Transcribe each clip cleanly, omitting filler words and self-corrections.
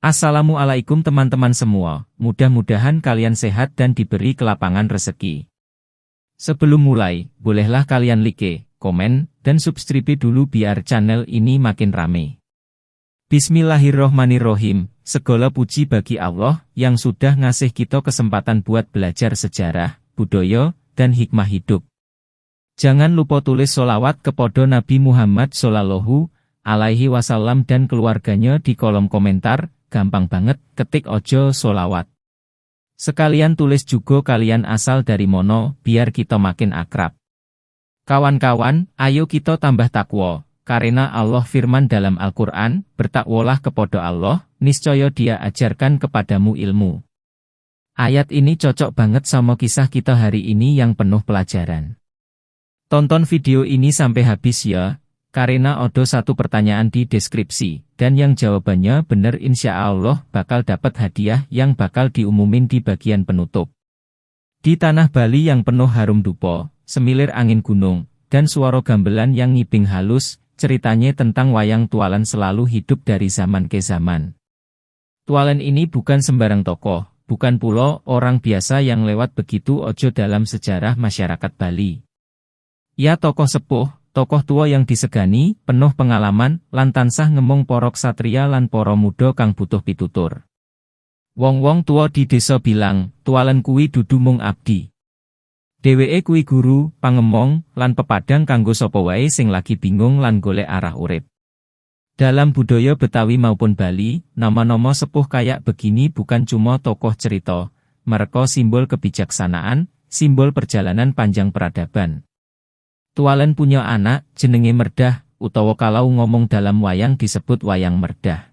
Assalamualaikum teman-teman semua, mudah-mudahan kalian sehat dan diberi kelapangan rezeki. Sebelum mulai, bolehlah kalian like, komen, dan subscribe dulu biar channel ini makin rame. Bismillahirrohmanirrohim, segala puji bagi Allah yang sudah ngasih kita kesempatan buat belajar sejarah, budaya, dan hikmah hidup. Jangan lupa tulis sholawat kepada Nabi Muhammad Shallallahu Alaihi Wasallam dan keluarganya di kolom komentar. Gampang banget, ketik ojo sholawat. Sekalian tulis juga kalian asal dari mono, biar kita makin akrab. Kawan-kawan, ayo kita tambah takwa, karena Allah firman dalam Al-Quran, bertakwalah kepada Allah, niscaya Dia ajarkan kepadamu ilmu. Ayat ini cocok banget sama kisah kita hari ini yang penuh pelajaran. Tonton video ini sampai habis ya. Karena ada satu pertanyaan di deskripsi, dan yang jawabannya benar insya Allah bakal dapat hadiah yang bakal diumumin di bagian penutup. Di tanah Bali yang penuh harum dupa, semilir angin gunung, dan suara gamelan yang ngibing halus, ceritanya tentang wayang Tualan selalu hidup dari zaman ke zaman. Tualan ini bukan sembarang tokoh, bukan pula orang biasa yang lewat begitu ojo dalam sejarah masyarakat Bali. Ya tokoh sepuh, tokoh tua yang disegani, penuh pengalaman, lan tansah ngemong porok satria lan poro muda kang butuh pitutur. Wong-wong tua di desa bilang, Tualan kuwi dudu mung abdi. Dheweke kuwi guru, pangemong, lan pepadang kanggo sapa wae sing lagi bingung lan golek arah urip. Dalam budaya Betawi maupun Bali, nama-nama sepuh kayak begini bukan cuma tokoh cerita, mereka simbol kebijaksanaan, simbol perjalanan panjang peradaban. Tualan punya anak, jenenge Merdah, utawa kalau ngomong dalam wayang disebut wayang merdah.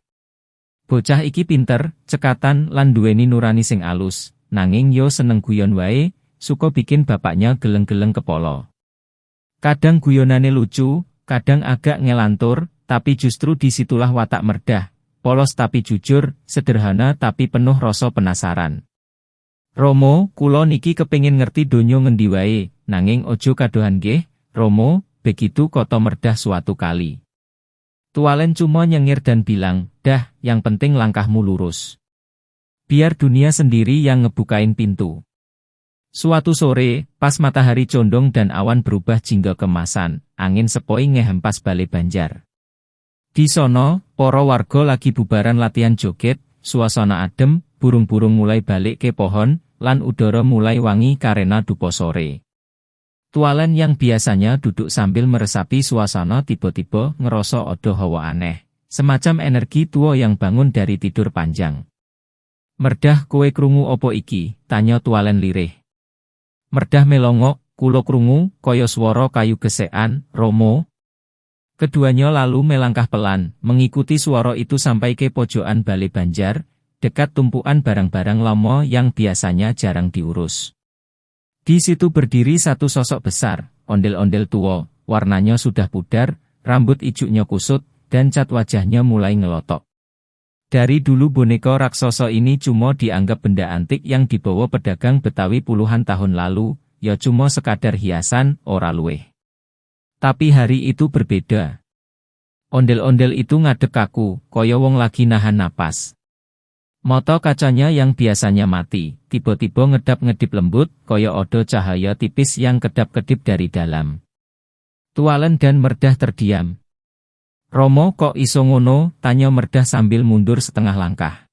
Bocah iki pinter, cekatan, lan duweni nurani sing alus, nanging yo seneng guyon wae, suka bikin bapaknya geleng-geleng kepala. Kadang guyonane lucu, kadang agak ngelantur, tapi justru disitulah watak Merdah, polos tapi jujur, sederhana tapi penuh rasa penasaran. Romo, kula niki kepengin ngerti donya ngendi wae, nanging ojo kadohan nggih. Romo, begitu kata Merdah suatu kali. Tualan cuma nyengir dan bilang, dah, yang penting langkahmu lurus. Biar dunia sendiri yang ngebukain pintu. Suatu sore, pas matahari condong dan awan berubah jingga kemasan, angin sepoi ngehempas Bale Banjar. Di sono, para warga lagi bubaran latihan joget, suasana adem, burung-burung mulai balik ke pohon, lan udara mulai wangi karena dupo sore. Tualan yang biasanya duduk sambil meresapi suasana tiba-tiba ngerasa ada hawa aneh, semacam energi tua yang bangun dari tidur panjang. Merdah kowe krungu opo iki? Tanya Tualan lirih. Merdah melongok, kulo krungu, kaya swara kayu gesekan, Romo. Keduanya lalu melangkah pelan, mengikuti suara itu sampai ke pojokan Bale Banjar, dekat tumpukan barang-barang lama yang biasanya jarang diurus. Di situ berdiri satu sosok besar, ondel-ondel tua, warnanya sudah pudar, rambut ijunya kusut, dan cat wajahnya mulai ngelotok. Dari dulu boneka raksasa ini cuma dianggap benda antik yang dibawa pedagang Betawi puluhan tahun lalu, ya cuma sekadar hiasan, ora luweh. Tapi hari itu berbeda. Ondel-ondel itu ngadek kaku, kaya wong lagi nahan napas. Mata kacanya yang biasanya mati, tiba-tiba ngedap-ngedip lembut, kaya ada cahaya tipis yang kedap-kedip dari dalam. Tualan dan Merdah terdiam. Romo kok iso ngono? Tanya Merdah sambil mundur setengah langkah.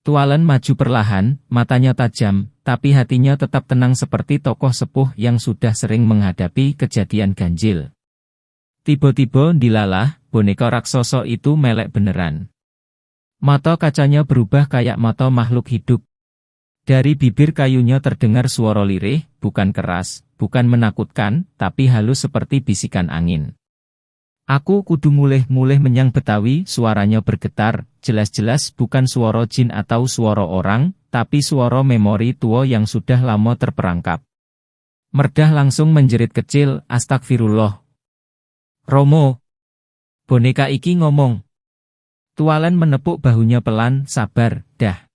Tualan maju perlahan, matanya tajam, tapi hatinya tetap tenang seperti tokoh sepuh yang sudah sering menghadapi kejadian ganjil. Tiba-tiba dilalah, boneka raksasa itu melek beneran. Mata kacanya berubah kayak mata makhluk hidup. Dari bibir kayunya terdengar suara lirih, bukan keras, bukan menakutkan, tapi halus seperti bisikan angin. Aku kudu mulih-mulih menyang Betawi, suaranya bergetar, jelas-jelas bukan suara jin atau suara orang, tapi suara memori tua yang sudah lama terperangkap. Merdah langsung menjerit kecil, astagfirullah. Romo, boneka iki ngomong. Tualan menepuk bahunya pelan, sabar, dah.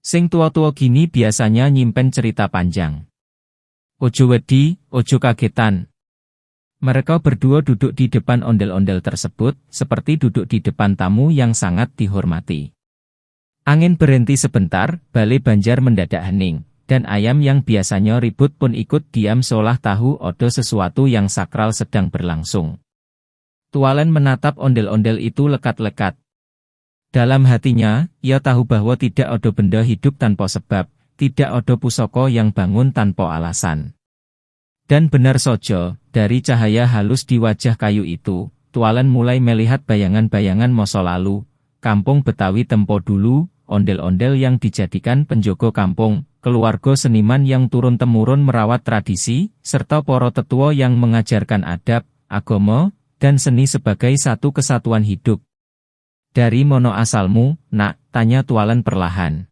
Sing tua-tua gini biasanya nyimpen cerita panjang. Ojo wedi, ojo kagetan. Mereka berdua duduk di depan ondel-ondel tersebut, seperti duduk di depan tamu yang sangat dihormati. Angin berhenti sebentar, bale banjar mendadak hening, dan ayam yang biasanya ribut pun ikut diam seolah tahu ada sesuatu yang sakral sedang berlangsung. Tualen menatap ondel-ondel itu lekat-lekat. Dalam hatinya, ia tahu bahwa tidak ada benda hidup tanpa sebab, tidak ada pusaka yang bangun tanpa alasan. Dan benar saja, dari cahaya halus di wajah kayu itu, Tualen mulai melihat bayangan-bayangan masa lalu, kampung Betawi tempo dulu, ondel-ondel yang dijadikan penjaga kampung, keluarga seniman yang turun-temurun merawat tradisi, serta para tetua yang mengajarkan adab, agama, dan seni sebagai satu kesatuan hidup. Dari mana asalmu, nak? Tanya Tualen perlahan.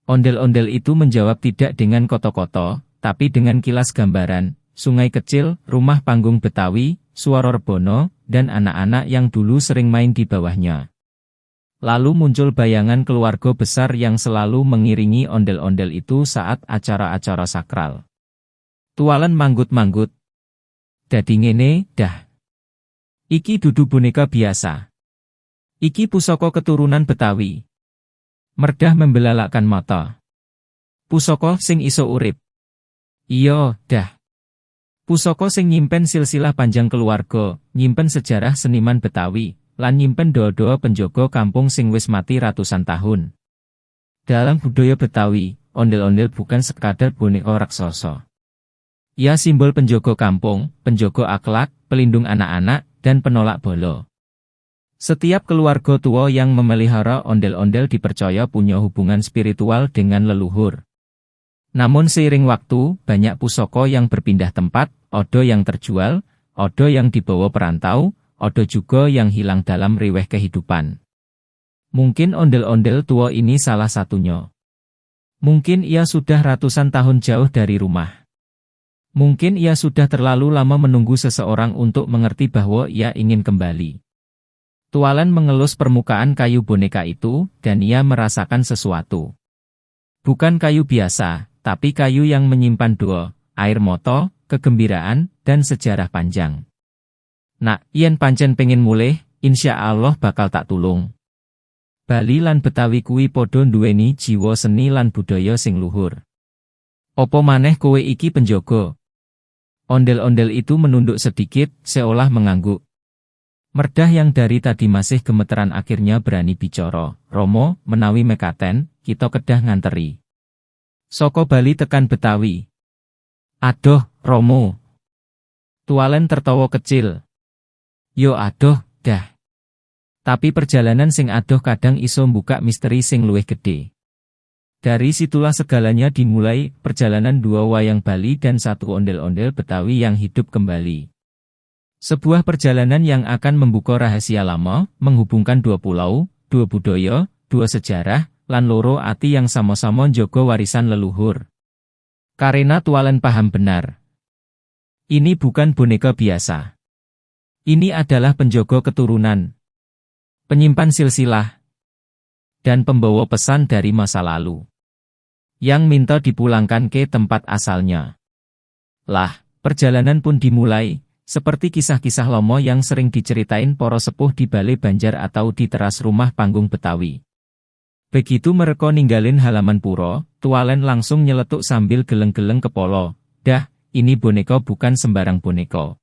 Ondel-ondel itu menjawab tidak dengan koto-koto, tapi dengan kilas gambaran, sungai kecil, rumah panggung Betawi, suara rebono, dan anak-anak yang dulu sering main di bawahnya. Lalu muncul bayangan keluarga besar yang selalu mengiringi ondel-ondel itu saat acara-acara sakral. Tualen manggut-manggut. Dadi ngene, dah. Iki dudu boneka biasa. Iki pusaka keturunan Betawi. Merdah membelalakkan mata. Pusaka sing iso urip. Iya, dah. Pusaka sing nyimpen silsilah panjang keluarga, nyimpen sejarah seniman Betawi, lan nyimpen doa-doa penjaga kampung sing wis mati ratusan tahun. Dalam budaya Betawi, ondel-ondel bukan sekadar boneka raksasa. Ia simbol penjaga kampung, penjaga akhlak, pelindung anak-anak, dan penolak bala. Setiap keluarga tua yang memelihara ondel-ondel dipercaya punya hubungan spiritual dengan leluhur. Namun seiring waktu, banyak pusaka yang berpindah tempat, ada yang terjual, ada yang dibawa perantau, ada juga yang hilang dalam riweh kehidupan. Mungkin ondel-ondel tua ini salah satunya. Mungkin ia sudah ratusan tahun jauh dari rumah. Mungkin ia sudah terlalu lama menunggu seseorang untuk mengerti bahwa ia ingin kembali. Tualen mengelus permukaan kayu boneka itu, dan ia merasakan sesuatu. Bukan kayu biasa, tapi kayu yang menyimpan doa, air mata, kegembiraan, dan sejarah panjang. Nak, yen pancen pengen mulih, insya Allah bakal tak tulung. Bali lan Betawi kuwi podo nduweni jiwa seni lan budaya sing luhur. Opo maneh kowe iki penjaga? Ondel-ondel itu menunduk sedikit, seolah mengangguk. Merdah yang dari tadi masih gemeteran akhirnya berani bicara. Romo, menawi mekaten, kita kedah nganteri. Soko Bali tekan Betawi. Adoh, Romo. Tualen tertawa kecil. Yo adoh, dah. Tapi perjalanan sing adoh kadang iso mbuka misteri sing luwih gede. Dari situlah segalanya dimulai, perjalanan dua wayang Bali dan satu ondel-ondel Betawi yang hidup kembali. Sebuah perjalanan yang akan membuka rahasia lama, menghubungkan dua pulau, dua budaya, dua sejarah, lan loro ati yang sama-sama njaga warisan leluhur. Karena Tualen paham benar. Ini bukan boneka biasa. Ini adalah penjaga keturunan, penyimpan silsilah, dan pembawa pesan dari masa lalu, yang minta dipulangkan ke tempat asalnya. Lah, perjalanan pun dimulai. Seperti kisah-kisah lomo yang sering diceritain para sepuh di balai banjar atau di teras rumah panggung Betawi. Begitu mereka ninggalin halaman pura, Tualen langsung nyeletuk sambil geleng-geleng kepala. Dah, ini boneka bukan sembarang boneka.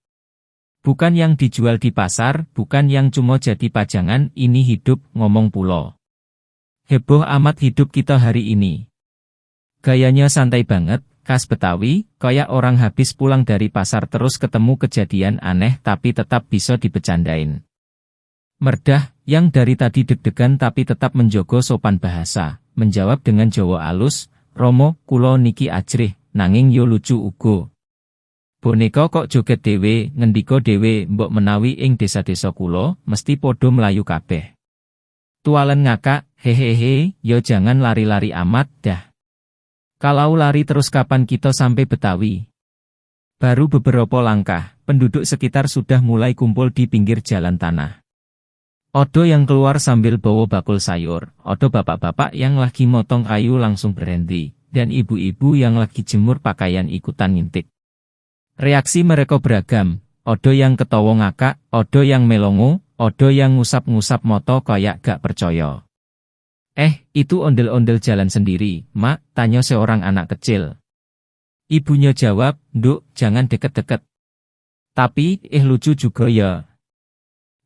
Bukan yang dijual di pasar, bukan yang cuma jadi pajangan, ini hidup, ngomong pula. Heboh amat hidup kita hari ini. Gayanya santai banget. Khas Betawi, kayak orang habis pulang dari pasar terus ketemu kejadian aneh tapi tetap bisa dibecandain. Merdah, yang dari tadi deg-degan tapi tetap menjogo sopan bahasa, menjawab dengan Jawa alus, Romo, kulo niki ajrih, nanging yo lucu ugo. Boneka kok joget dewe, ngendika dewe, mbok menawi ing desa-desa kulo, mesti podo melayu kabeh. Tualen ngakak, hehehe, yo jangan lari-lari amat dah. Kalau lari terus kapan kita sampai Betawi? Baru beberapa langkah, penduduk sekitar sudah mulai kumpul di pinggir jalan tanah. Odo yang keluar sambil bawa bakul sayur, odo bapak-bapak yang lagi motong kayu langsung berhenti, dan ibu-ibu yang lagi jemur pakaian ikutan ngintip. Reaksi mereka beragam, odo yang ketawa ngakak, odo yang melongo, odo yang ngusap-ngusap moto kayak gak percaya. Itu ondel-ondel jalan sendiri, Mak, tanya seorang anak kecil. Ibunya jawab, Nduk, jangan deket-deket. Tapi, lucu juga ya.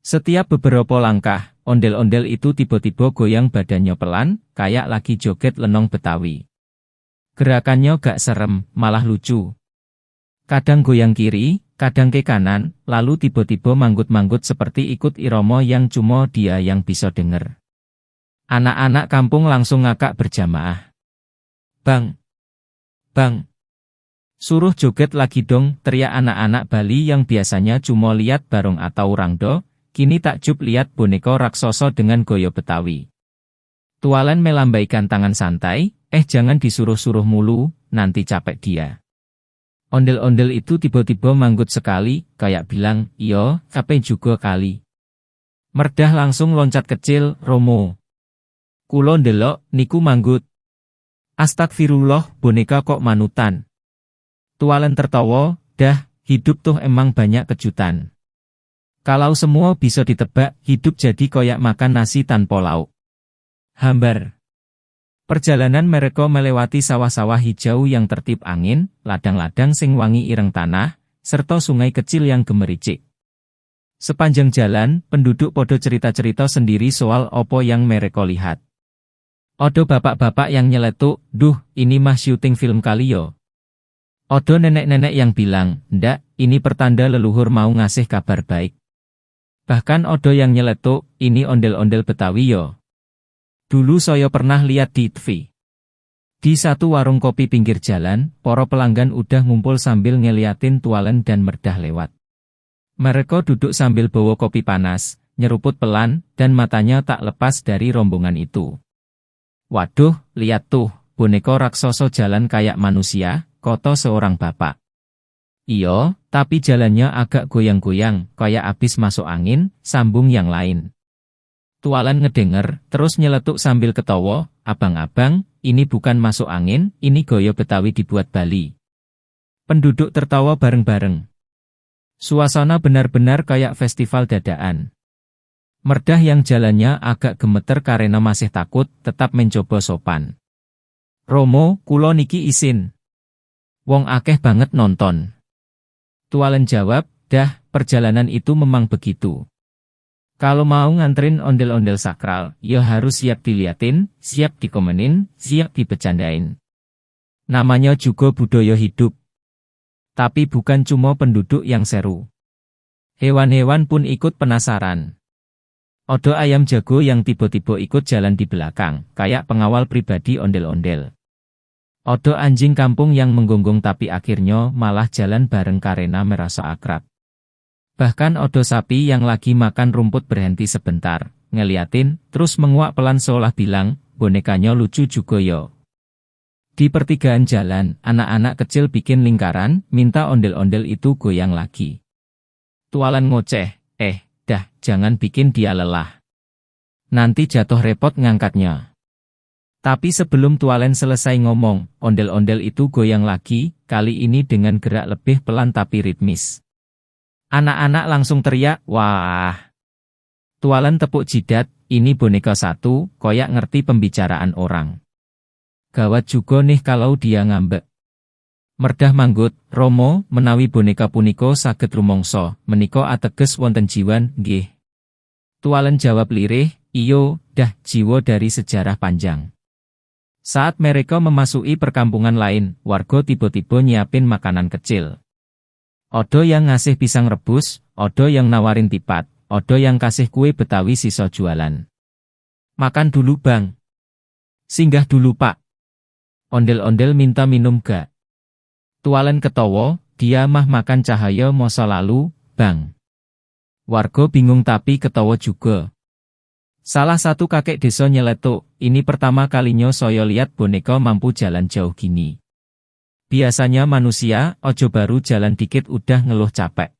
Setiap beberapa langkah, ondel-ondel itu tiba-tiba goyang badannya pelan, kayak lagi joget lenong Betawi. Gerakannya gak serem, malah lucu. Kadang goyang kiri, kadang ke kanan, lalu tiba-tiba manggut-manggut seperti ikut irama yang cuma dia yang bisa denger. Anak-anak kampung langsung ngakak berjamaah. Bang! Bang! Suruh joget lagi dong, teriak anak-anak Bali yang biasanya cuma lihat barong atau rangdo, kini takjub lihat boneka raksasa dengan goyo Betawi. Tualan melambaikan tangan santai, jangan disuruh-suruh mulu, nanti capek dia. Ondel-ondel itu tiba-tiba manggut sekali, kayak bilang, iyo, capek juga kali. Merdah langsung loncat kecil, Romo. Kulo ndelok, niku manggut. Astagfirullah, boneka kok manutan. Tualan tertawa, dah, hidup tuh emang banyak kejutan. Kalau semua bisa ditebak, hidup jadi koyak makan nasi tanpa lauk. Hambar. Perjalanan mereka melewati sawah-sawah hijau yang tertib angin, ladang-ladang sing wangi ireng tanah, serta sungai kecil yang gemericik. Sepanjang jalan, penduduk podo cerita-cerita sendiri soal opo yang mereka lihat. Odo bapak-bapak yang nyeletuk, duh, ini mah syuting film kali yo. Odo nenek-nenek yang bilang, ndak, ini pertanda leluhur mau ngasih kabar baik. Bahkan odo yang nyeletuk, ini ondel-ondel Betawi yo. Dulu saya pernah lihat di TV. Di satu warung kopi pinggir jalan, para pelanggan udah ngumpul sambil ngeliatin Tualan dan Merdah lewat. Mereka duduk sambil bawa kopi panas, nyeruput pelan, dan matanya tak lepas dari rombongan itu. Waduh, lihat tuh, boneka raksasa jalan kayak manusia, kata seorang bapak. Iyo, tapi jalannya agak goyang-goyang, kayak abis masuk angin, sambung yang lain. Tualan ngedenger, terus nyeletuk sambil ketawa, abang-abang, ini bukan masuk angin, ini goyo Betawi dibuat Bali. Penduduk tertawa bareng-bareng. Suasana benar-benar kayak festival dadaan. Merdah yang jalannya agak gemeter karena masih takut, tetap mencoba sopan. Romo, kulo niki isin. Wong akeh banget nonton. Tualan jawab, dah, perjalanan itu memang begitu. Kalau mau nganterin ondel-ondel sakral, ya harus siap diliatin, siap dikomenin, siap dibecandain. Namanya juga budaya hidup. Tapi bukan cuma penduduk yang seru. Hewan-hewan pun ikut penasaran. Odo ayam jago yang tiba-tiba ikut jalan di belakang, kayak pengawal pribadi ondel-ondel. Odo anjing kampung yang menggonggong tapi akhirnya malah jalan bareng karena merasa akrab. Bahkan odo sapi yang lagi makan rumput berhenti sebentar, ngeliatin, terus menguak pelan seolah bilang, bonekanya lucu juga yo. Di pertigaan jalan, anak-anak kecil bikin lingkaran, minta ondel-ondel itu goyang lagi. Tualan ngoceh, dah, jangan bikin dia lelah. Nanti jatuh repot ngangkatnya. Tapi sebelum Tualan selesai ngomong, ondel-ondel itu goyang lagi, kali ini dengan gerak lebih pelan tapi ritmis. Anak-anak langsung teriak, wah. Tualan tepuk jidat, ini boneka satu, koyak ngerti pembicaraan orang. Gawat juga nih kalau dia ngambek. Merdah manggut, Romo, menawi boneka puniko saged rumangsa, menika ateges wonten jiwan, nggih. Tualan jawab lirih, iyo, dah jiwa dari sejarah panjang. Saat mereka memasuki perkampungan lain, warga tiba-tiba nyiapin makanan kecil. Odo yang ngasih pisang rebus, odo yang nawarin tipat, odo yang kasih kue Betawi sisa jualan. Makan dulu bang. Singgah dulu pak. Ondel-ondel minta minum gak? Tualan ketawa, dia mah makan cahaya masa lalu, bang. Warga bingung tapi ketawa juga. Salah satu kakek desa nyeletuk, ini pertama kalinya saya lihat boneka mampu jalan jauh gini. Biasanya manusia, ojo baru jalan dikit udah ngeluh capek.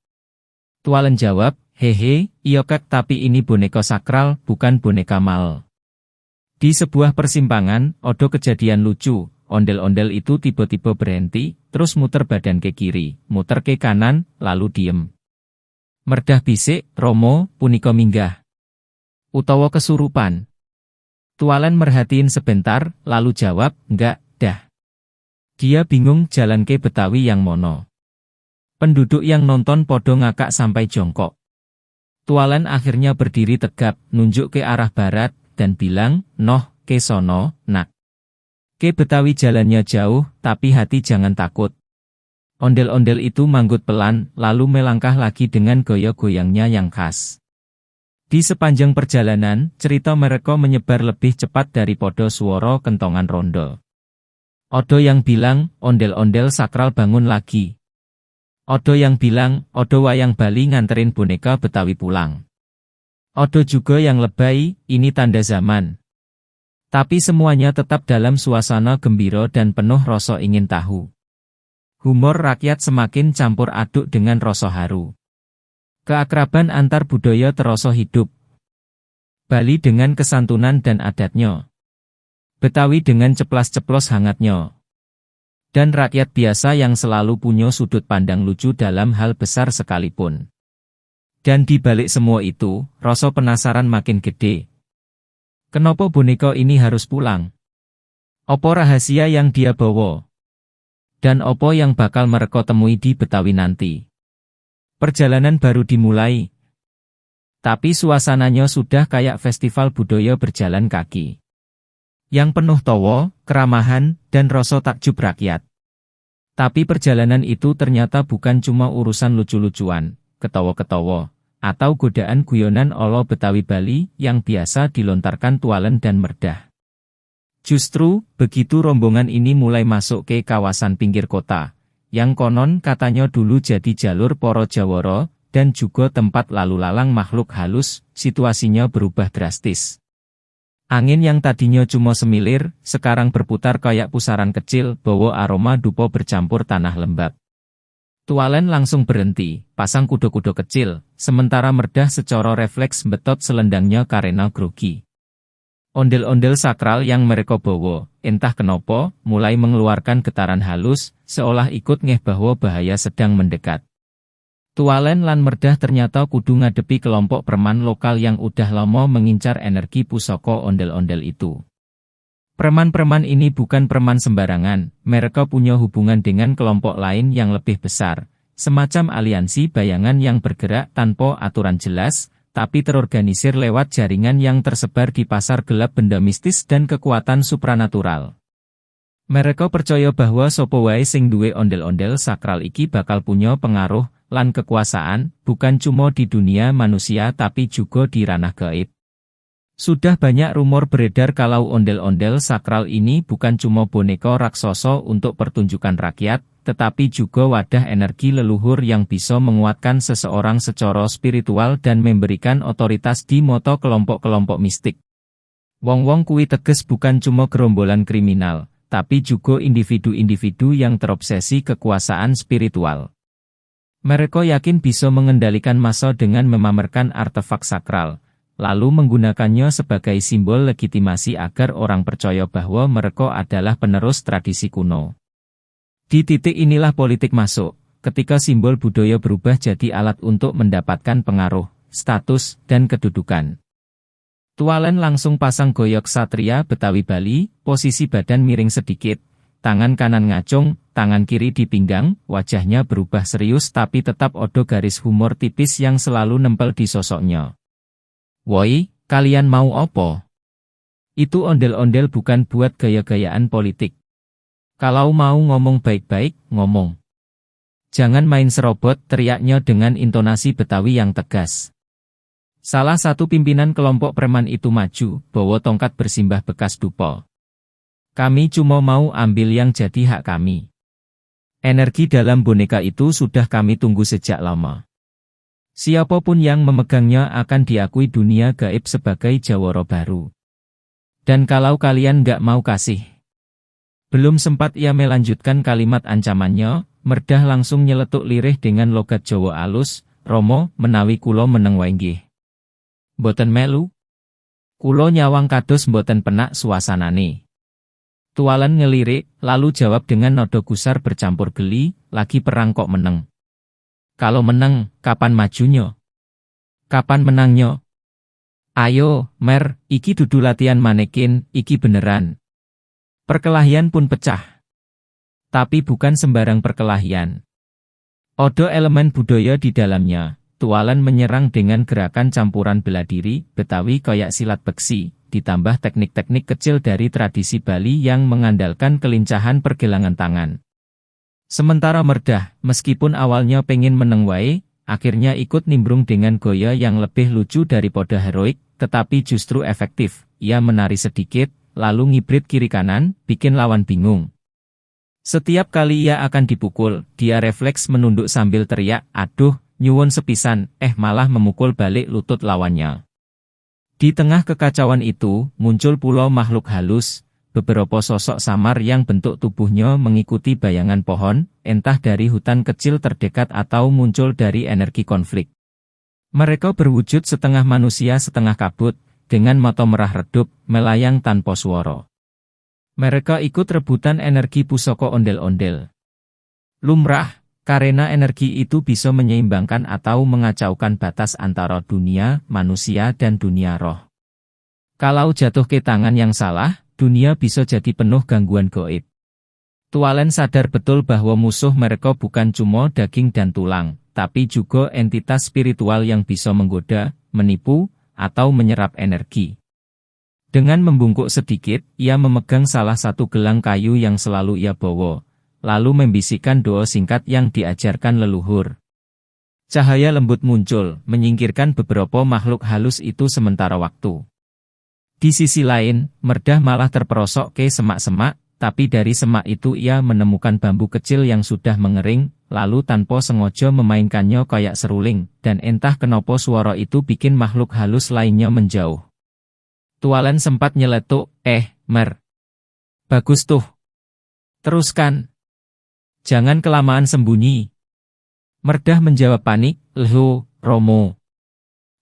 Tualan jawab, hehe, iya kak tapi ini boneka sakral, bukan boneka mal. Di sebuah persimpangan, odo kejadian lucu. Ondel-ondel itu tiba-tiba berhenti, terus muter badan ke kiri, muter ke kanan, lalu diem. Merdah bisik, Romo, punika minggah. Utawa kesurupan. Tualen merhatiin sebentar, lalu jawab, enggak, dah. Dia bingung jalan ke Betawi yang mono. Penduduk yang nonton podo ngakak sampai jongkok. Tualen akhirnya berdiri tegap, nunjuk ke arah barat, dan bilang, "Noh, ke sono, nak. Ke Betawi jalannya jauh, tapi hati jangan takut." Ondel-ondel itu manggut pelan, lalu melangkah lagi dengan goyang-goyangnya yang khas. Di sepanjang perjalanan, cerita mereka menyebar lebih cepat dari podo suara kentongan rondo. Odo yang bilang, ondel-ondel sakral bangun lagi. Odo yang bilang, odo wayang Bali nganterin boneka Betawi pulang. Odo juga yang lebay, ini tanda zaman. Tapi semuanya tetap dalam suasana gembira dan penuh rasa ingin tahu. Humor rakyat semakin campur aduk dengan rasa haru. Keakraban antar budaya terasa hidup. Bali dengan kesantunan dan adatnya. Betawi dengan ceplas-ceplos hangatnya. Dan rakyat biasa yang selalu punya sudut pandang lucu dalam hal besar sekalipun. Dan di balik semua itu, rasa penasaran makin gede. Kenapa boneka ini harus pulang? Apa rahasia yang dia bawa? Dan apa yang bakal mereka temui di Betawi nanti? Perjalanan baru dimulai. Tapi suasananya sudah kayak festival budaya berjalan kaki. Yang penuh tawa, keramahan, dan rasa takjub rakyat. Tapi perjalanan itu ternyata bukan cuma urusan lucu-lucuan, ketawa-ketawa, atau godaan guyonan olo Betawi Bali yang biasa dilontarkan Tualen dan Merdah. Justru, begitu rombongan ini mulai masuk ke kawasan pinggir kota, yang konon katanya dulu jadi jalur poro Jawara, dan juga tempat lalu lalang makhluk halus, situasinya berubah drastis. Angin yang tadinya cuma semilir, sekarang berputar kayak pusaran kecil, bawa aroma dupa bercampur tanah lembab. Tualen langsung berhenti, pasang kuda-kuda kecil, sementara Merdah secara refleks betot selendangnya karena grogi. Ondel-ondel sakral yang mereka bawa, entah kenapa, mulai mengeluarkan getaran halus, seolah ikut ngeh bahwa bahaya sedang mendekat. Tualen lan Merdah ternyata kudu ngadepi kelompok preman lokal yang udah lama mengincar energi pusaka ondel-ondel itu. Preman-preman ini bukan preman sembarangan, mereka punya hubungan dengan kelompok lain yang lebih besar, semacam aliansi bayangan yang bergerak tanpa aturan jelas, tapi terorganisir lewat jaringan yang tersebar di pasar gelap benda mistis dan kekuatan supranatural. Mereka percaya bahwa sapa wae sing duwe ondel-ondel sakral iki bakal punya pengaruh lan kekuasaan, bukan cuma di dunia manusia tapi juga di ranah gaib. Sudah banyak rumor beredar kalau ondel-ondel sakral ini bukan cuma boneka raksasa untuk pertunjukan rakyat, tetapi juga wadah energi leluhur yang bisa menguatkan seseorang secara spiritual dan memberikan otoritas di mata kelompok-kelompok mistik. Wong-wong kuwi teges bukan cuma gerombolan kriminal, tapi juga individu-individu yang terobsesi kekuasaan spiritual. Mereka yakin bisa mengendalikan massa dengan memamerkan artefak sakral, lalu menggunakannya sebagai simbol legitimasi agar orang percaya bahwa mereka adalah penerus tradisi kuno. Di titik inilah politik masuk, ketika simbol budaya berubah jadi alat untuk mendapatkan pengaruh, status, dan kedudukan. Tualen langsung pasang goyok satria Betawi Bali, posisi badan miring sedikit, tangan kanan ngacung, tangan kiri di pinggang, wajahnya berubah serius tapi tetap ada garis humor tipis yang selalu nempel di sosoknya. "Woi, kalian mau opo? Itu ondel-ondel bukan buat gaya-gayaan politik. Kalau mau ngomong baik-baik, ngomong. Jangan main serobot," teriaknya dengan intonasi Betawi yang tegas. Salah satu pimpinan kelompok preman itu maju, bawa tongkat bersimbah bekas dupa. "Kami cuma mau ambil yang jadi hak kami. Energi dalam boneka itu sudah kami tunggu sejak lama. Siapapun yang memegangnya akan diakui dunia gaib sebagai Jawara baru. Dan kalau kalian nggak mau kasih." Belum sempat ia melanjutkan kalimat ancamannya, Merdah langsung nyeletuk lirih dengan logat Jawa alus, "Romo, menawi kulo meneng wae nggih. Mboten melu. Kulo nyawang kados mboten penak suasanane." Tualen ngelirik, lalu jawab dengan nada gusar bercampur geli, "Lagi perang kok meneng. Kalau meneng, kapan majunya? Kapan menangnya? Ayo, Mer, iki dudu latihan manekin, iki beneran. Perkelahian pun pecah. Tapi bukan sembarang perkelahian. Ada elemen budaya di dalamnya. Tualan menyerang dengan gerakan campuran bela diri, Betawi koyak silat beksi, ditambah teknik-teknik kecil dari tradisi Bali yang mengandalkan kelincahan pergelangan tangan. Sementara Merdah, meskipun awalnya pengen meneng wae, akhirnya ikut nimbrung dengan gaya yang lebih lucu daripada heroik, tetapi justru efektif. Ia menari sedikit, lalu ngibrit kiri kanan, bikin lawan bingung. Setiap kali ia akan dipukul, dia refleks menunduk sambil teriak, aduh, nyuwun sepisan, malah memukul balik lutut lawannya. Di tengah kekacauan itu, muncul pula makhluk halus, beberapa sosok samar yang bentuk tubuhnya mengikuti bayangan pohon, entah dari hutan kecil terdekat atau muncul dari energi konflik. Mereka berwujud setengah manusia setengah kabut, dengan mata merah redup, melayang tanpa suara. Mereka ikut rebutan energi pusaka ondel-ondel. Lumrah, karena energi itu bisa menyeimbangkan atau mengacaukan batas antara dunia, manusia dan dunia roh. Kalau jatuh ke tangan yang salah, dunia bisa jadi penuh gangguan gaib. Tualen sadar betul bahwa musuh mereka bukan cuma daging dan tulang, tapi juga entitas spiritual yang bisa menggoda, menipu, atau menyerap energi. Dengan membungkuk sedikit, ia memegang salah satu gelang kayu yang selalu ia bawa, lalu membisikkan doa singkat yang diajarkan leluhur. Cahaya lembut muncul, menyingkirkan beberapa makhluk halus itu sementara waktu. Di sisi lain, Merdah malah terperosok ke semak-semak, tapi dari semak itu ia menemukan bambu kecil yang sudah mengering, lalu tanpa sengaja memainkannya kayak seruling, dan entah kenapa suara itu bikin makhluk halus lainnya menjauh. Tualen sempat nyeletuk, Mer. Bagus tuh. Teruskan. Jangan kelamaan sembunyi. Merdah menjawab panik, Lho, Romo.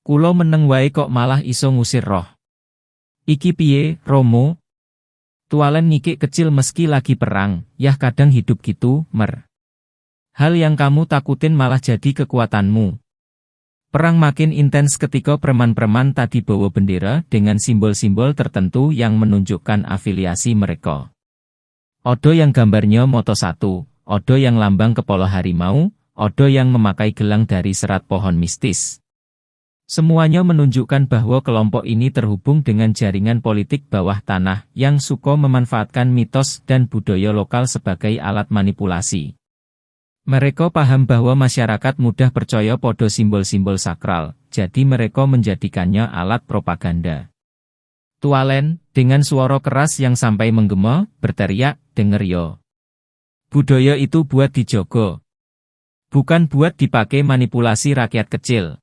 Kulo meneng wae kok malah iso ngusir roh. Iki piye, Romo? Tualen ngikik kecil meski lagi perang, yah kadang hidup gitu, Mer. Hal yang kamu takutin malah jadi kekuatanmu. Perang makin intens ketika preman-preman tadi bawa bendera dengan simbol-simbol tertentu yang menunjukkan afiliasi mereka. Odo yang gambarnya moto satu, odo yang lambang kepala harimau, odo yang memakai gelang dari serat pohon mistis. Semuanya menunjukkan bahwa kelompok ini terhubung dengan jaringan politik bawah tanah yang suka memanfaatkan mitos dan budaya lokal sebagai alat manipulasi. Mereka paham bahwa masyarakat mudah percaya pada simbol-simbol sakral, jadi mereka menjadikannya alat propaganda. Tualen, dengan suara keras yang sampai menggema, berteriak, denger yo. Budaya itu buat dijogo. Bukan buat dipakai manipulasi rakyat kecil.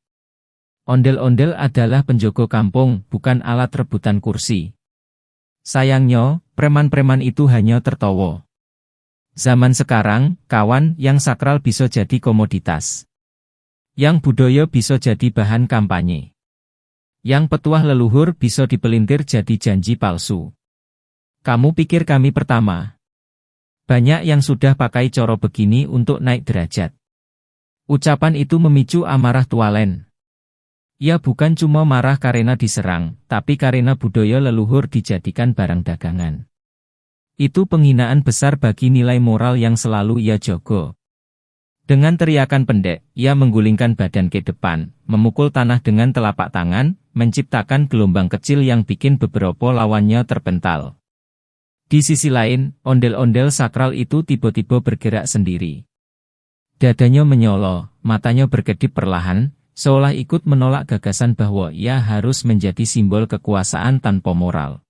Ondel-ondel adalah penjogo kampung, bukan alat rebutan kursi. Sayangnya, preman-preman itu hanya tertawa. Zaman sekarang, kawan, yang sakral bisa jadi komoditas. Yang budaya bisa jadi bahan kampanye. Yang petuah leluhur bisa dipelintir jadi janji palsu. Kamu pikir kami pertama? Banyak yang sudah pakai coro begini untuk naik derajat. Ucapan itu memicu amarah Tualen. Ia bukan cuma marah karena diserang, tapi karena budaya leluhur dijadikan barang dagangan. Itu penghinaan besar bagi nilai moral yang selalu ia jaga. Dengan teriakan pendek, ia menggulingkan badan ke depan, memukul tanah dengan telapak tangan, menciptakan gelombang kecil yang bikin beberapa lawannya terpental. Di sisi lain, ondel-ondel sakral itu tiba-tiba bergerak sendiri. Dadanya menyolo, matanya berkedip perlahan, seolah ikut menolak gagasan bahwa ia harus menjadi simbol kekuasaan tanpa moral.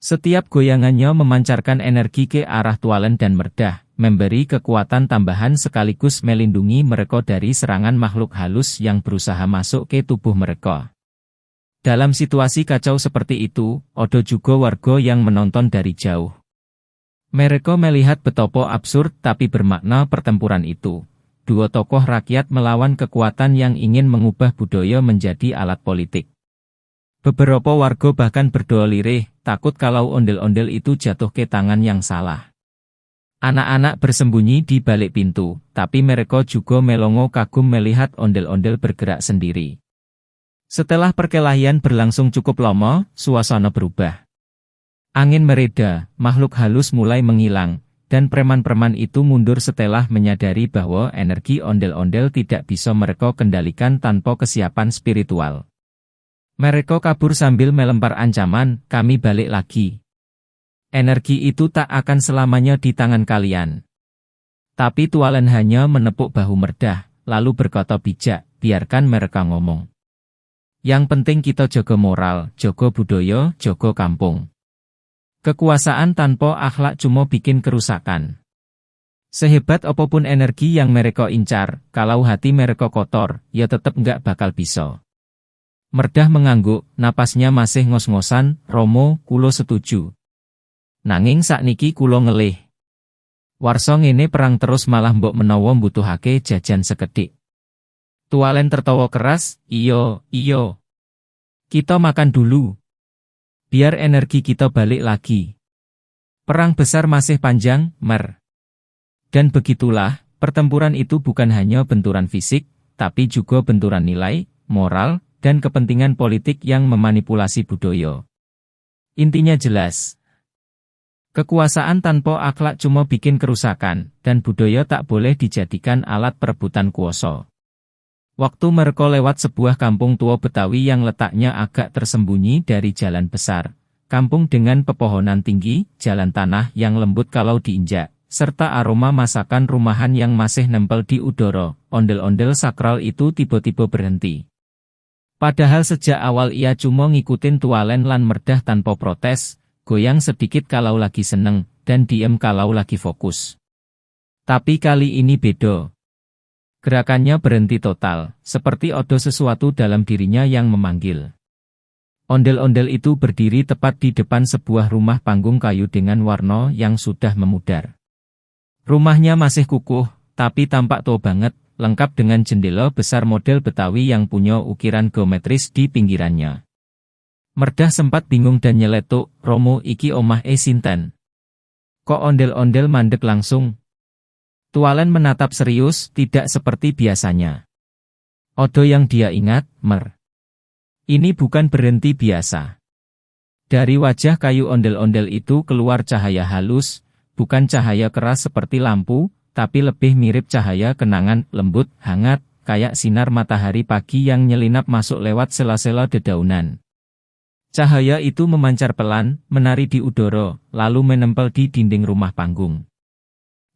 Setiap goyangannya memancarkan energi ke arah Tualen dan Merdah, memberi kekuatan tambahan sekaligus melindungi mereka dari serangan makhluk halus yang berusaha masuk ke tubuh mereka. Dalam situasi kacau seperti itu, ada juga warga yang menonton dari jauh. Mereka melihat betapa absurd tapi bermakna pertempuran itu. Dua tokoh rakyat melawan kekuatan yang ingin mengubah budaya menjadi alat politik. Beberapa warga bahkan berdoa lirih, takut kalau ondel-ondel itu jatuh ke tangan yang salah. Anak-anak bersembunyi di balik pintu, tapi mereka juga melongo kagum melihat ondel-ondel bergerak sendiri. Setelah perkelahian berlangsung cukup lama, suasana berubah. Angin mereda, makhluk halus mulai menghilang, dan preman-preman itu mundur setelah menyadari bahwa energi ondel-ondel tidak bisa mereka kendalikan tanpa kesiapan spiritual. Mereka kabur sambil melempar ancaman, kami balik lagi. Energi itu tak akan selamanya di tangan kalian. Tapi Tualen hanya menepuk bahu Merdah, lalu berkata bijak, biarkan mereka ngomong. Yang penting kita jaga moral, jaga budaya, jaga kampung. Kekuasaan tanpa akhlak cuma bikin kerusakan. Sehebat apapun energi yang mereka incar, kalau hati mereka kotor, ya tetep nggak bakal bisa. Merdah mengangguk, napasnya masih ngos-ngosan, Romo, kulo setuju. Nanging sakniki kulo ngelih. Warsa ngene perang terus malah mbok menawa mbutuhake jajan sekedhik. Tualen tertawa keras, iyo. Kita makan dulu. Biar energi kita balik lagi. Perang besar masih panjang, Mer. Dan begitulah, pertempuran itu bukan hanya benturan fisik, tapi juga benturan nilai, moral, dan kepentingan politik yang memanipulasi budaya. Intinya jelas. Kekuasaan tanpa akhlak cuma bikin kerusakan, dan budaya tak boleh dijadikan alat perebutan kuasa. Waktu mereka lewat sebuah kampung tua Betawi yang letaknya agak tersembunyi dari jalan besar. Kampung dengan pepohonan tinggi, jalan tanah yang lembut kalau diinjak, serta aroma masakan rumahan yang masih nempel di udara, ondel-ondel sakral itu tiba-tiba berhenti. Padahal sejak awal ia cuma ngikutin Tualen lan Merdah tanpa protes, goyang sedikit kalau lagi seneng, dan diem kalau lagi fokus. Tapi kali ini beda. Gerakannya berhenti total, seperti ada sesuatu dalam dirinya yang memanggil. Ondel-ondel itu berdiri tepat di depan sebuah rumah panggung kayu dengan warna yang sudah memudar. Rumahnya masih kukuh, tapi tampak tua banget, lengkap dengan jendela besar model Betawi yang punya ukiran geometris di pinggirannya. Merdah sempat bingung dan nyeletuk, Romo iki omah sinten. Kok ondel-ondel mandek langsung? Tualen menatap serius, tidak seperti biasanya. Odo yang dia ingat, Mer. Ini bukan berhenti biasa. Dari wajah kayu ondel-ondel itu keluar cahaya halus, bukan cahaya keras seperti lampu, tapi lebih mirip cahaya kenangan, lembut, hangat, kayak sinar matahari pagi yang nyelinap masuk lewat sela-sela dedaunan. Cahaya itu memancar pelan, menari di udara, lalu menempel di dinding rumah panggung.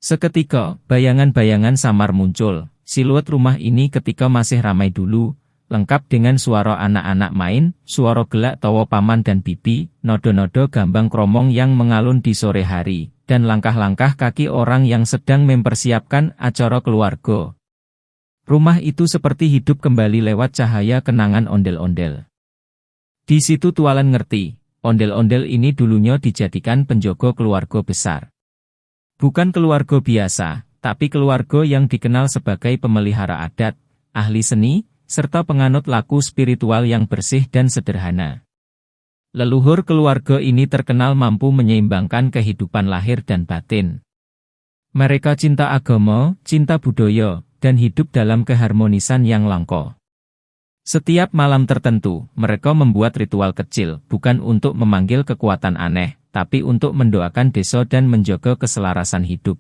Seketika, bayangan-bayangan samar muncul, siluet rumah ini ketika masih ramai dulu, lengkap dengan suara anak-anak main, suara gelak tawa paman dan bibi, nodo-nodo gambang kromong yang mengalun di sore hari, dan langkah-langkah kaki orang yang sedang mempersiapkan acara keluarga. Rumah itu seperti hidup kembali lewat cahaya kenangan ondel-ondel. Di situ Tualen ngerti, ondel-ondel ini dulunya dijadikan penjaga keluarga besar. Bukan keluarga biasa, tapi keluarga yang dikenal sebagai pemelihara adat, ahli seni, serta penganut laku spiritual yang bersih dan sederhana. Leluhur keluarga ini terkenal mampu menyeimbangkan kehidupan lahir dan batin. Mereka cinta agama, cinta budaya, dan hidup dalam keharmonisan yang langka. Setiap malam tertentu, mereka membuat ritual kecil, bukan untuk memanggil kekuatan aneh, tapi untuk mendoakan desa dan menjaga keselarasan hidup.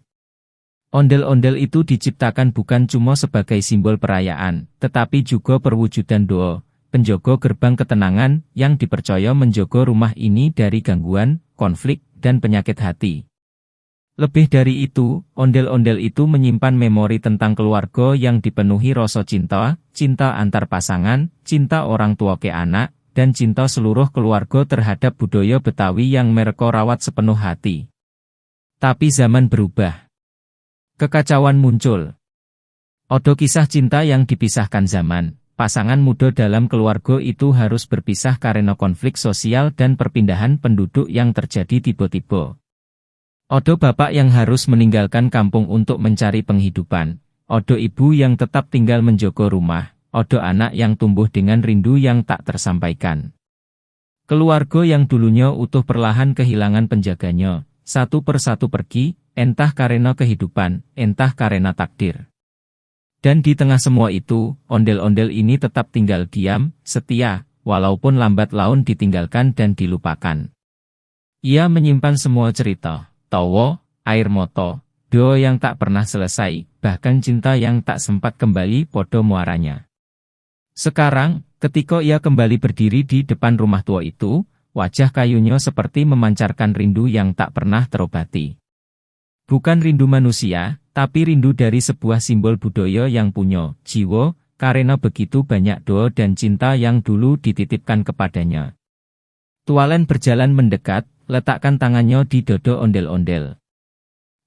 Ondel-ondel itu diciptakan bukan cuma sebagai simbol perayaan, tetapi juga perwujudan doa, penjaga gerbang ketenangan yang dipercaya menjaga rumah ini dari gangguan, konflik, dan penyakit hati. Lebih dari itu, ondel-ondel itu menyimpan memori tentang keluarga yang dipenuhi rasa cinta, cinta antar pasangan, cinta orang tua ke anak, dan cinta seluruh keluarga terhadap budaya Betawi yang mereka rawat sepenuh hati. Tapi zaman berubah. Kekacauan muncul. Ada kisah cinta yang dipisahkan zaman. Pasangan muda dalam keluarga itu harus berpisah karena konflik sosial dan perpindahan penduduk yang terjadi tiba-tiba. Ada bapak yang harus meninggalkan kampung untuk mencari penghidupan. Ada ibu yang tetap tinggal menjaga rumah. Ada anak yang tumbuh dengan rindu yang tak tersampaikan. Keluarga yang dulunya utuh perlahan kehilangan penjaganya, satu persatu pergi, entah karena kehidupan, entah karena takdir. Dan di tengah semua itu, ondel-ondel ini tetap tinggal diam, setia, walaupun lambat laun ditinggalkan dan dilupakan. Ia menyimpan semua cerita, tawa, air mata, doa yang tak pernah selesai, bahkan cinta yang tak sempat kembali podo muaranya. Sekarang, ketika ia kembali berdiri di depan rumah tua itu, wajah kayunya seperti memancarkan rindu yang tak pernah terobati. Bukan rindu manusia, tapi rindu dari sebuah simbol budaya yang punya jiwa, karena begitu banyak doa dan cinta yang dulu dititipkan kepadanya. Tualen berjalan mendekat, letakkan tangannya di dada ondel-ondel.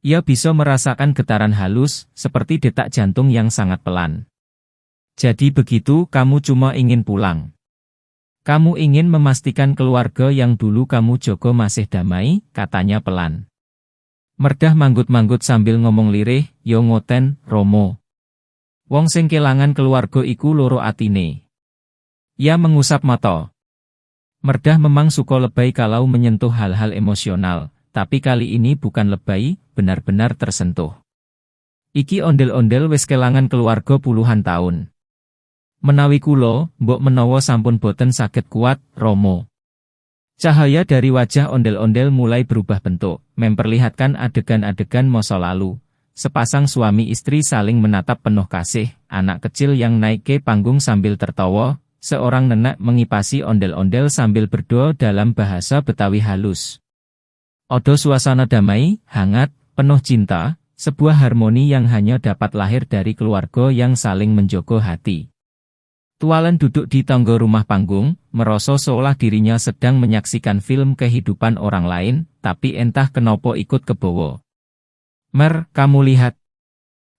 Ia bisa merasakan getaran halus, seperti detak jantung yang sangat pelan. Jadi begitu kamu cuma ingin pulang. Kamu ingin memastikan keluarga yang dulu kamu jaga masih damai, katanya pelan. Merdah manggut-manggut sambil ngomong lirih, yo ngoten, Romo. Wong sing kelangan keluarga iku loro atine. Ia mengusap mata. Merdah memang suka lebay kalau menyentuh hal-hal emosional, tapi kali ini bukan lebay, benar-benar tersentuh. Iki ondel-ondel wis kelangan keluarga puluhan tahun. Menawi kula, mbok menawa sampun boten saged kuat, Romo. Cahaya dari wajah ondel-ondel mulai berubah bentuk, memperlihatkan adegan-adegan masa lalu. Sepasang suami istri saling menatap penuh kasih, anak kecil yang naik ke panggung sambil tertawa, seorang nenek mengipasi ondel-ondel sambil berdoa dalam bahasa Betawi halus. Odo suasana damai, hangat, penuh cinta, sebuah harmoni yang hanya dapat lahir dari keluarga yang saling menjogo hati. Tualen duduk di tangga rumah panggung, merasa seolah dirinya sedang menyaksikan film kehidupan orang lain, tapi entah kenapa ikut kebawa. Mer, kamu lihat.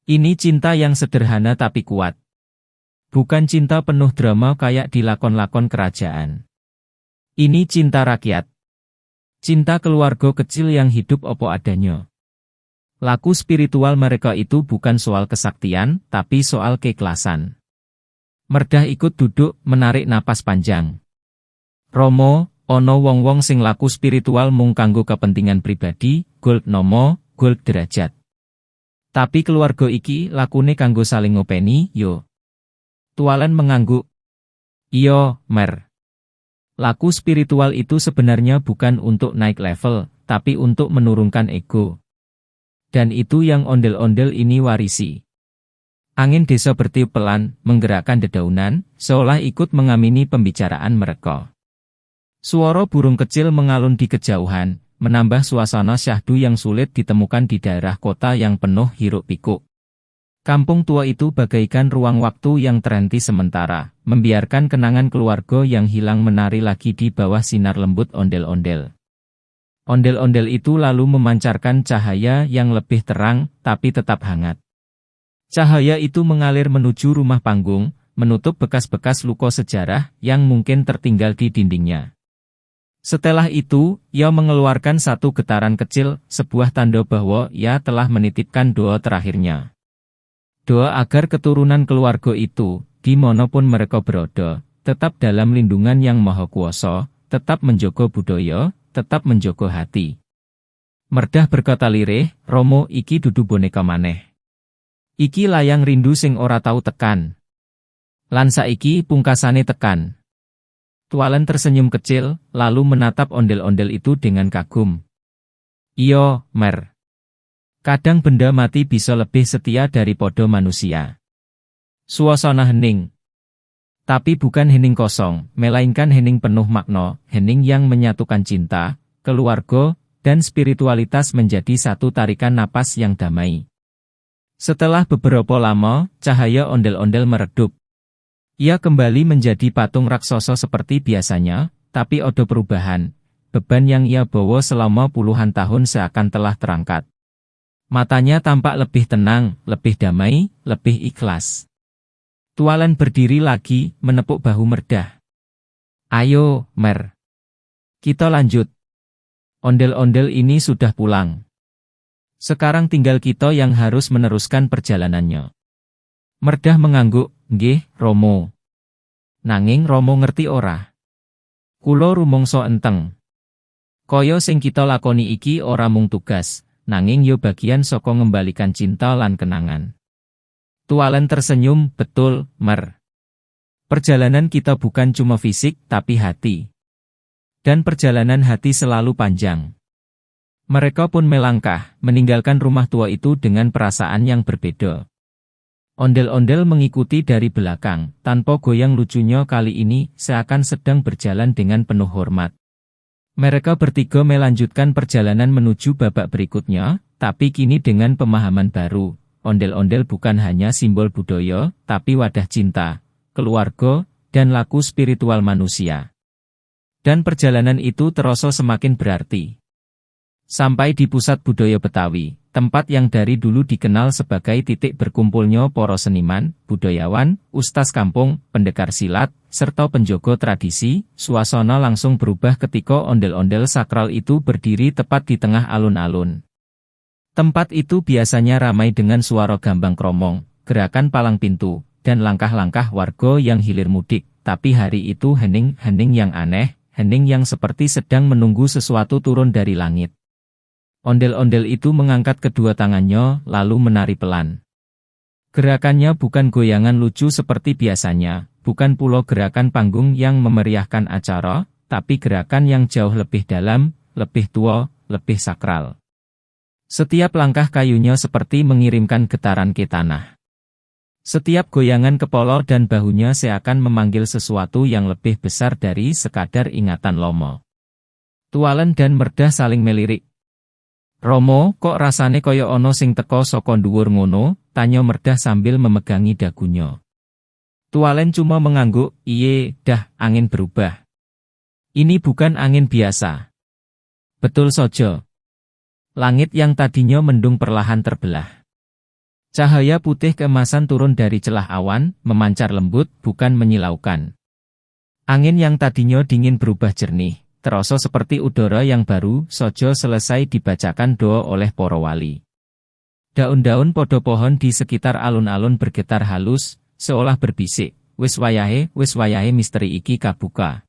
Ini cinta yang sederhana tapi kuat. Bukan cinta penuh drama kayak di lakon-lakon kerajaan. Ini cinta rakyat. Cinta keluarga kecil yang hidup opo adanya. Laku spiritual mereka itu bukan soal kesaktian, tapi soal keikhlasan. Merdah ikut duduk, menarik napas panjang. Romo, ono wong-wong sing laku spiritual mung kanggo kepentingan pribadi, gold nomo, gold derajat. Tapi keluarga iki lakune kanggo saling ngopeni, yo. Tualen mengangguk. Iyo, Mer. Laku spiritual itu sebenarnya bukan untuk naik level, tapi untuk menurunkan ego. Dan itu yang ondel-ondel ini warisi. Angin desa bertiup pelan, menggerakkan dedaunan, seolah ikut mengamini pembicaraan mereka. Suara burung kecil mengalun di kejauhan, menambah suasana syahdu yang sulit ditemukan di daerah kota yang penuh hiruk-pikuk. Kampung tua itu bagaikan ruang waktu yang terhenti sementara, membiarkan kenangan keluarga yang hilang menari lagi di bawah sinar lembut ondel-ondel. Ondel-ondel itu lalu memancarkan cahaya yang lebih terang, tapi tetap hangat. Cahaya itu mengalir menuju rumah panggung, menutup bekas-bekas luka sejarah yang mungkin tertinggal di dindingnya. Setelah itu, ia mengeluarkan satu getaran kecil, sebuah tanda bahwa ia telah menitipkan doa terakhirnya. Doa agar keturunan keluarga itu, dimanapun mereka berada, tetap dalam lindungan yang maha kuasa, tetap menjaga budaya, tetap menjaga hati. Merdah berkata lirih, Romo iki dudu boneka maneh. Iki layang rindu sing ora tau tekan. Lan saiki pungkasane tekan. Tualen tersenyum kecil, lalu menatap ondel-ondel itu dengan kagum. Iyo, Mer. Kadang benda mati bisa lebih setia daripada manusia. Suasana hening. Tapi bukan hening kosong, melainkan hening penuh makna, hening yang menyatukan cinta, keluarga, dan spiritualitas menjadi satu tarikan napas yang damai. Setelah beberapa lama, cahaya ondel-ondel meredup. Ia kembali menjadi patung raksasa seperti biasanya, tapi ada perubahan. Beban yang ia bawa selama puluhan tahun seakan telah terangkat. Matanya tampak lebih tenang, lebih damai, lebih ikhlas. Tualen berdiri lagi, menepuk bahu Merdah. Ayo, Mer. Kita lanjut. Ondel-ondel ini sudah pulang. Sekarang tinggal kita yang harus meneruskan perjalanannya. Merdah mengangguk, nggih, Romo. Nanging Romo ngerti ora? Kulo rumangsa enteng. Kaya sing kita lakoni iki ora mung tugas, nanging yo bagian saka ngembalikan cinta lan kenangan. Tualen tersenyum, betul, Mer. Perjalanan kita bukan cuma fisik, tapi hati. Dan perjalanan hati selalu panjang. Mereka pun melangkah, meninggalkan rumah tua itu dengan perasaan yang berbeda. Ondel-ondel mengikuti dari belakang, tanpa goyang lucunya kali ini, seakan sedang berjalan dengan penuh hormat. Mereka bertiga melanjutkan perjalanan menuju babak berikutnya, tapi kini dengan pemahaman baru. Ondel-ondel bukan hanya simbol budaya, tapi wadah cinta, keluarga, dan laku spiritual manusia. Dan perjalanan itu terasa semakin berarti. Sampai di pusat budaya Betawi, tempat yang dari dulu dikenal sebagai titik berkumpulnya para seniman, budayawan, ustaz kampung, pendekar silat, serta penjaga tradisi, suasana langsung berubah ketika ondel-ondel sakral itu berdiri tepat di tengah alun-alun. Tempat itu biasanya ramai dengan suara gambang kromong, gerakan palang pintu, dan langkah-langkah warga yang hilir mudik, tapi hari itu hening-hening yang aneh, hening yang seperti sedang menunggu sesuatu turun dari langit. Ondel-ondel itu mengangkat kedua tangannya, lalu menari pelan. Gerakannya bukan goyangan lucu seperti biasanya, bukan pula gerakan panggung yang memeriahkan acara, tapi gerakan yang jauh lebih dalam, lebih tua, lebih sakral. Setiap langkah kayunya seperti mengirimkan getaran ke tanah. Setiap goyangan kepala dan bahunya seakan memanggil sesuatu yang lebih besar dari sekadar ingatan lomo. Tualen dan Merdah saling melirik. Romo, kok rasane koyo ono sing teko saka dhuwur ngono? Tanya Merdah sambil memegangi dagunya. Tualen cuma mengangguk, iye, dah, angin berubah. Ini bukan angin biasa. Betul saja. Langit yang tadinya mendung perlahan terbelah. Cahaya putih keemasan turun dari celah awan, memancar lembut, bukan menyilaukan. Angin yang tadinya dingin berubah jernih, terasa seperti udara yang baru saja selesai dibacakan doa oleh para wali. Daun-daun podo pohon di sekitar alun-alun bergetar halus, seolah berbisik, wis wayahe misteri iki kabuka.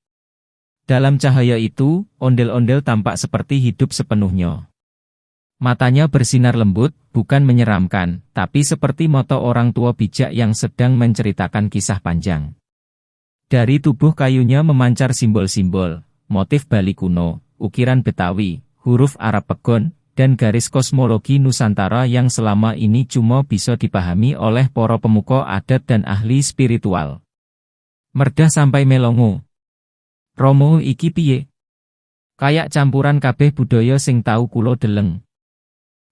Dalam cahaya itu, ondel-ondel tampak seperti hidup sepenuhnya. Matanya bersinar lembut, bukan menyeramkan, tapi seperti mata orang tua bijak yang sedang menceritakan kisah panjang. Dari tubuh kayunya memancar simbol-simbol, motif Bali kuno, ukiran Betawi, huruf Arab pegon, dan garis kosmologi Nusantara yang selama ini cuma bisa dipahami oleh para pemuka adat dan ahli spiritual. Merdah sampai melongo. Romo iki piye? Kayak campuran kabeh budaya sing tau kulo deleng.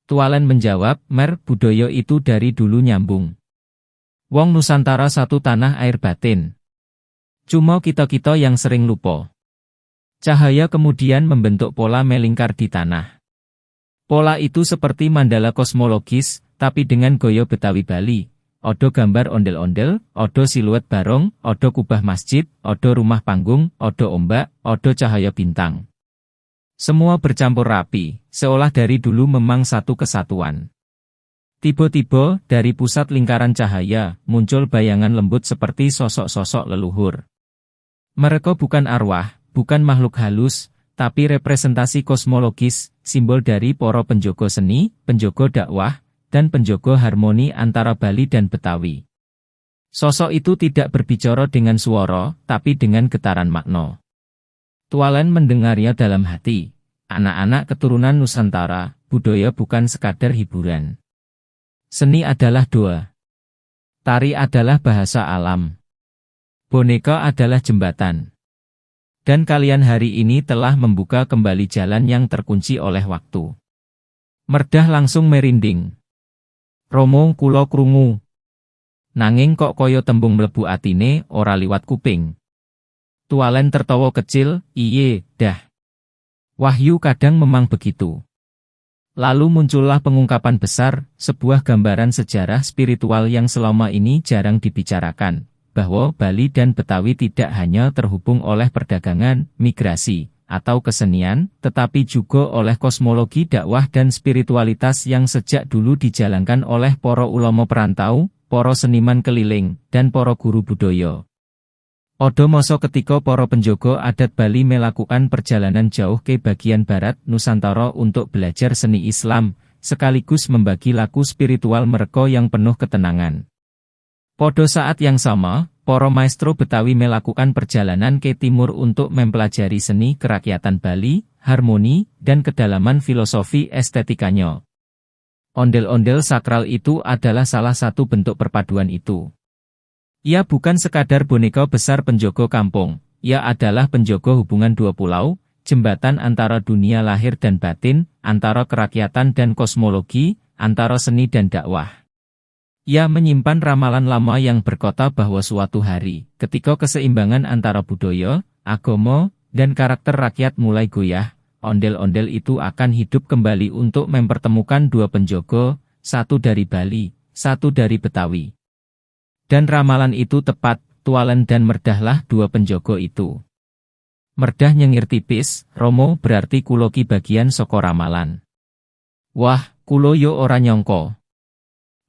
Tualen menjawab, Mer, budaya itu dari dulu nyambung. Wong Nusantara satu tanah air batin. Cuma kita-kita yang sering lupa. Cahaya kemudian membentuk pola melingkar di tanah. Pola itu seperti mandala kosmologis, tapi dengan goyo Betawi Bali. Odo gambar ondel-ondel, odo siluet barong, odo kubah masjid, odo rumah panggung, odo ombak, odo cahaya bintang. Semua bercampur rapi, seolah dari dulu memang satu kesatuan. Tiba-tiba, dari pusat lingkaran cahaya, muncul bayangan lembut seperti sosok-sosok leluhur. Mereka bukan arwah, bukan makhluk halus, tapi representasi kosmologis, simbol dari para penjaga seni, penjaga dakwah, dan penjaga harmoni antara Bali dan Betawi. Sosok itu tidak berbicara dengan suara, tapi dengan getaran makna. Tualen mendengarnya dalam hati. Anak-anak keturunan Nusantara, budaya bukan sekadar hiburan. Seni adalah doa. Tari adalah bahasa alam. Boneka adalah jembatan. Dan kalian hari ini telah membuka kembali jalan yang terkunci oleh waktu. Merdah langsung merinding. Romo kulo krungu. Nanging kok koyo tembung mlebu atine ora liwat kuping. Tualen tertawa kecil, iye, dah. Wahyu kadang memang begitu. Lalu muncullah pengungkapan besar, sebuah gambaran sejarah spiritual yang selama ini jarang dibicarakan, bahwa Bali dan Betawi tidak hanya terhubung oleh perdagangan, migrasi, atau kesenian, tetapi juga oleh kosmologi dakwah dan spiritualitas yang sejak dulu dijalankan oleh para ulama perantau, para seniman keliling, dan para guru budaya. Odo masa ketika para penjaga adat Bali melakukan perjalanan jauh ke bagian barat Nusantara untuk belajar seni Islam, sekaligus membagi laku spiritual mereka yang penuh ketenangan. Pada saat yang sama, para maestro Betawi melakukan perjalanan ke timur untuk mempelajari seni kerakyatan Bali, harmoni, dan kedalaman filosofi estetikanya. Ondel-ondel sakral itu adalah salah satu bentuk perpaduan itu. Ia bukan sekadar boneka besar penjogo kampung, ia adalah penjogo hubungan dua pulau, jembatan antara dunia lahir dan batin, antara kerakyatan dan kosmologi, antara seni dan dakwah. Ia menyimpan ramalan lama yang berkata bahwa suatu hari, ketika keseimbangan antara budaya, agama, dan karakter rakyat mulai goyah, ondel-ondel itu akan hidup kembali untuk mempertemukan dua penjogo, satu dari Bali, satu dari Betawi. Dan ramalan itu tepat, Tualen dan Merdahlah dua penjogo itu. Merdah nyengir tipis, Romo berarti kulo ki bagian saka ramalan. Wah, kulo yo ora nyongko.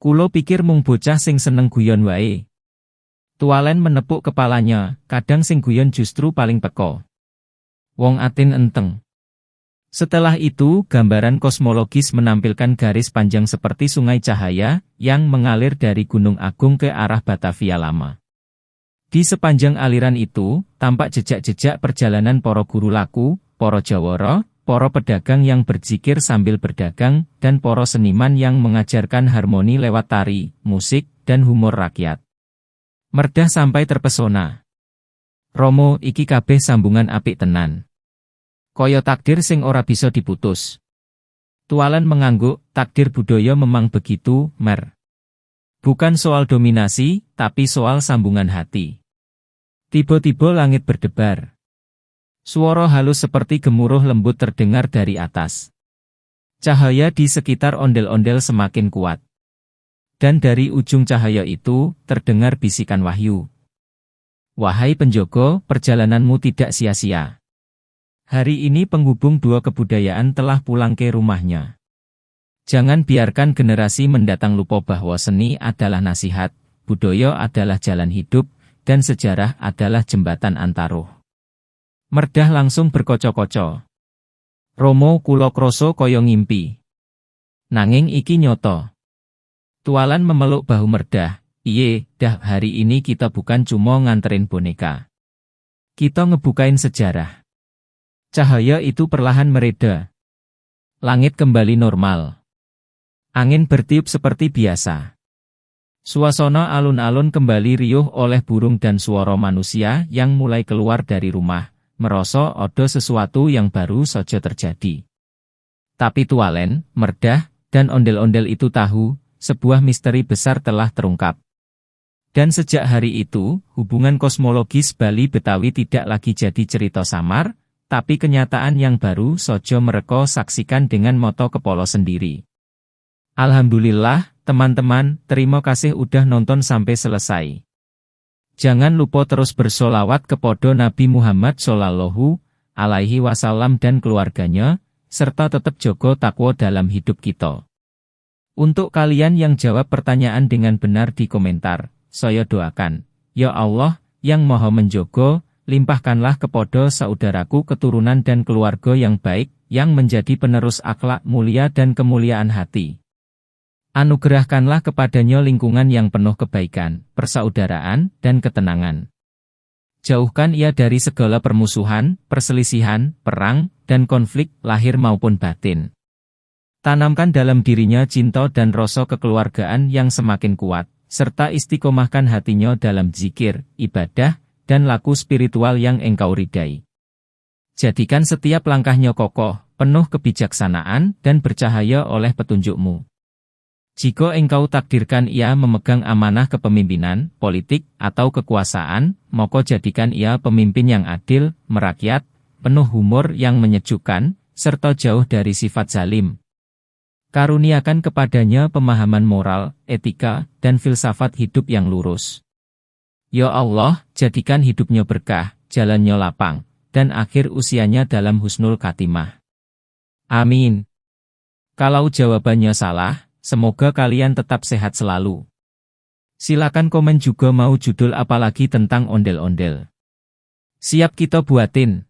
Kulo pikir mung bocah sing seneng guyon wae. Tualen menepuk kepalanya, kadang sing guyon justru paling peko. Wong atin enteng. Setelah itu, gambaran kosmologis menampilkan garis panjang seperti sungai cahaya, yang mengalir dari Gunung Agung ke arah Batavia Lama. Di sepanjang aliran itu, tampak jejak-jejak perjalanan para guru laku, para jawara, para pedagang yang berzikir sambil berdagang, dan para seniman yang mengajarkan harmoni lewat tari, musik, dan humor rakyat. Merdah sampai terpesona. Romo, iki kabeh sambungan apik tenan. Kaya takdir sing ora bisa diputus. Tualen mengangguk, takdir budaya memang begitu, Mer. Bukan soal dominasi, tapi soal sambungan hati. Tiba-tiba langit berdebar. Suara halus seperti gemuruh lembut terdengar dari atas. Cahaya di sekitar ondel-ondel semakin kuat. Dan dari ujung cahaya itu, terdengar bisikan wahyu. Wahai penjogo, perjalananmu tidak sia-sia. Hari ini penghubung dua kebudayaan telah pulang ke rumahnya. Jangan biarkan generasi mendatang lupa bahwa seni adalah nasihat, budaya adalah jalan hidup, dan sejarah adalah jembatan antaruh. Merdah langsung berkoco-koco. Romo kulo kroso koyo ngimpi. Nanging iki nyoto. Tualen memeluk bahu Merdah. Iye, dah hari ini kita bukan cuma nganterin boneka. Kita ngebukain sejarah. Cahaya itu perlahan mereda. Langit kembali normal. Angin bertiup seperti biasa. Suasana alun-alun kembali riuh oleh burung dan suara manusia yang mulai keluar dari rumah. Merasa ada sesuatu yang baru saja terjadi. Tapi Tualen, Merdah, dan ondel-ondel itu tahu, sebuah misteri besar telah terungkap. Dan sejak hari itu, hubungan kosmologis Bali-Betawi tidak lagi jadi cerita samar, tapi kenyataan yang baru saja mereka saksikan dengan mata kepala sendiri. Alhamdulillah, teman-teman, terima kasih udah nonton sampai selesai. Jangan lupa terus bersolawat kepada Nabi Muhammad Shallallahu Alaihi Wasallam dan keluarganya, serta tetap jaga takwa dalam hidup kita. Untuk kalian yang jawab pertanyaan dengan benar di komentar, saya doakan, ya Allah, yang Maha Menjaga, limpahkanlah kepada saudaraku keturunan dan keluarga yang baik, yang menjadi penerus akhlak mulia dan kemuliaan hati. Anugerahkanlah kepadanya lingkungan yang penuh kebaikan, persaudaraan, dan ketenangan. Jauhkan ia dari segala permusuhan, perselisihan, perang, dan konflik, lahir maupun batin. Tanamkan dalam dirinya cinta dan rasa kekeluargaan yang semakin kuat, serta istiqomahkan hatinya dalam zikir, ibadah, dan laku spiritual yang engkau ridai. Jadikan setiap langkahnya kokoh, penuh kebijaksanaan, dan bercahaya oleh petunjukmu. Jika engkau takdirkan ia memegang amanah kepemimpinan, politik, atau kekuasaan, maka jadikan ia pemimpin yang adil, merakyat, penuh humor yang menyejukkan, serta jauh dari sifat zalim. Karuniakan kepadanya pemahaman moral, etika, dan filsafat hidup yang lurus. Ya Allah, jadikan hidupnya berkah, jalannya lapang, dan akhir usianya dalam husnul khatimah. Amin. Kalau jawabannya salah, semoga kalian tetap sehat selalu. Silakan komen juga mau judul apalagi tentang ondel-ondel. Siap kita buatin.